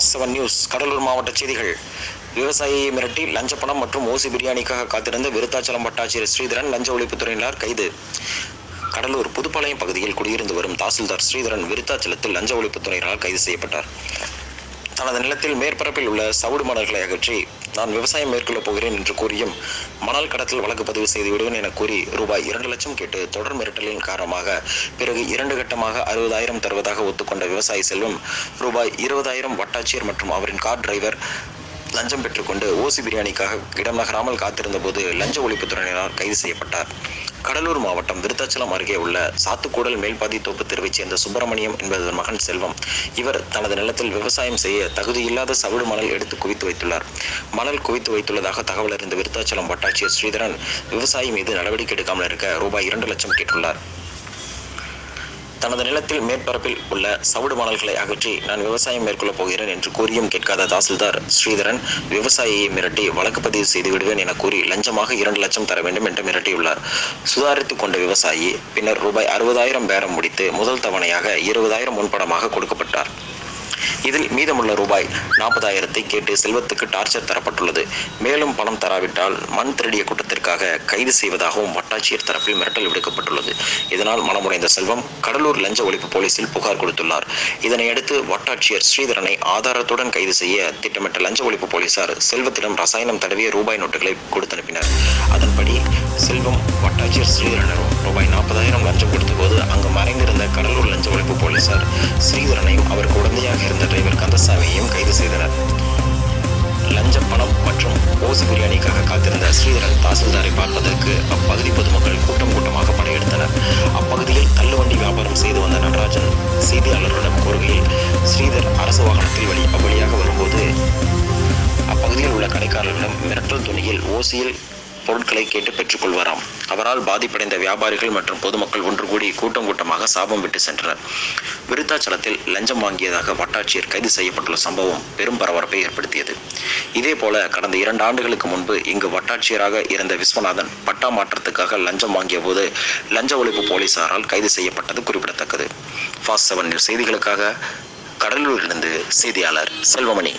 Fast 7 news. Cuddalore மாவட்ட செய்திகள். விவசாயியை மிரட்டி லஞ்ச பணம் மற்றும் ஓசி பிரியாணிக்காக காத்திருந்த விருத்தாச்சலம் வட்டாட்சியர் ஸ்ரீதரன் லஞ்ச ஒழிப்புத்துறையினர் கைது. கடலூர் புதுப்பாளையம் பகுதியில் குடியிருந்து வரும் தாசில்தார் ஸ்ரீதரன் விருத்தாச்சலத்தில் லஞ்ச ஒழிப்புத்துறையினரால் கைது செய்யப்பட்டார். தனது நிலத்தில் மேற்பரப்பில் உள்ள சவுடு மணல்களை அகற்றி நான் விவசாயம் மேற்கொள்ளப் போகிறேன் என்று கூறியும் மணல் கடத்தல் வழக்கு பதிவு செய்து விடுவேன் என கூறி ரூபாய் 2 லட்சம் கேட்டு தொடர் மிரட்டலின் காரணமாக பிறகு 2 கட்டமாக 60,000 தருவதாக ஒத்துக்கொண்ட விவசாயி செல்வம் ரூபாய் 20,000 வட்டாட்சியர் மற்றும் அவரின் கார் டிரைவர் லஞ்சம் பெற்றுக்கொண்டு ஓசி பிரியாணிக்காக இடம் நகராமல் காத்திருந்த போது லஞ்ச ஒழிப்புத்துறையினரால் கைது செய்யப்பட்டார். கடலூர் மாவட்டம் விருத்தாச்சலம் அருகே உள்ள சாத்துக்கூடல் மேல்பாதி தோப்பு தெருவைச் சேர்ந்த சுப்பிரமணியம் என்பவர் மகன் செல்வம். இவர் தனது நிலத்தில் விவசாயம் செய்ய தகுதியில்லாத சவுடு மணல் எடுத்து குவித்து வைத்துள்ளார். மணல் குவித்து வைத்துள்ளதாக தகவல் அறிந்த விருத்தாச்சலம் வட்டாட்சியர் ஸ்ரீதரன் விவசாயி மீது நடவடிக்கை எடுக்காமல் இருக்க ரூபாய் 2 லட்சம் கேட்டுள்ளார். தனது நிலத்தில் மேற்பரப்பில் உள்ள சவுடு மணல்களை அகற்றி நான் விவசாயம் மேற்கொள்ளப் போகிறேன் என்று கூறியும் கேட்காத தாசில்தார் ஸ்ரீதரன் விவசாயியை மிரட்டி வழக்கு பதிவு செய்து விடுவேன் என கூறி லஞ்சமாக 2 லட்சம் தர வேண்டும் என்று மிரட்டியுள்ளார். சுதாரித்துக் கொண்ட விவசாயி பின்னர் ரூபாய் 60,000 பேரம் முடித்து முதல் தவணையாக 20,000 முன்பணமாக கொடுக்கப்பட்டார். இதில் மீதமுள்ள ரூபாய் 40,000 கேட்டு செல்வத்துக்கு டார்ச்சர் தரப்பட்டுள்ளது. மேலும் பணம் தராவிட்டால் மண் திருடிய குற்றத்திற்காக கைது செய்வதாகவும் வட்டாட்சியர் தரப்பில் மிரட்டல் விடுக்கப்பட்டுள்ளது. இதனால் மனமுடைந்த செல்வம் கடலூர் லஞ்ச ஒழிப்பு போலீசில் புகார் கொடுத்துள்ளார். இதனையடுத்து வட்டாட்சியர் ஸ்ரீதரனை ஆதாரத்துடன் கைது செய்ய திட்டமிட்ட லஞ்ச ஒழிப்பு போலீசார் செல்வத்திடம் ரசாயனம் தடவிய ரூபாய் நோட்டுகளை கொடுத்து அனுப்பினர். அதன்படி செல்வம் வட்டாட்சியர் ஸ்ரீதரனும் ரூபாய் 40,000 லஞ்சம் கொடுத்தபோது அங்கு மறைந்திருந்த கடலூர் லஞ்ச ஒழிப்பு போலீசார் ஸ்ரீதரனையும் அவருக்கு உடந்தையாக இருந்த டிரைவர் கந்தசாமியையும் கைது செய்தனர். லஞ்ச பணம் மற்றும் ஓசி பிரியாணிக்காக காத்திருந்த ஸ்ரீதரன் தாசில்தாரை பார்ப்பதற்கு அப்பகுதி பொதுமக்கள் கூட்டமாக படையெடுத்தனர். அப்பகுதியில் தள்ளுவண்டி வியாபாரம் செய்து வந்த நடராஜன் செய்தியாளர்களிடம் கூறுகையில் ஸ்ரீதர் அரசு வாகனத்தில் வழியாக வரும்போது அப்பகுதியில் உள்ள கடைக்காரர்களிடம் மிரட்டல் துணியில் ஓசியில் பொருட்களை கேட்டு பெற்றுக்கொள்வாராம். அவரால் பாதிப்படைந்த வியாபாரிகள் மற்றும் பொதுமக்கள் ஒன்று கூடி கூட்டமாக சாபம் விட்டு சென்றனர். விருத்தாச்சலத்தில் லஞ்சம் வாங்கியதாக வட்டாட்சியர் கைது செய்யப்பட்டுள்ள சம்பவம் பெரும் பரபரப்பை ஏற்படுத்தியது. இதேபோல கடந்த 2 ஆண்டுகளுக்கு முன்பு இங்கு வட்டாட்சியராக இருந்த விஸ்வநாதன் பட்டா மாற்றத்துக்காக லஞ்சம் வாங்கிய போது லஞ்ச ஒழிப்பு போலீசாரால் கைது செய்யப்பட்டது குறிப்பிடத்தக்கது. ஃபாஸ்ட் 7 நியூஸ் செய்திகளுக்காக கடலூரிலிருந்து செய்தியாளர் செல்வமணி.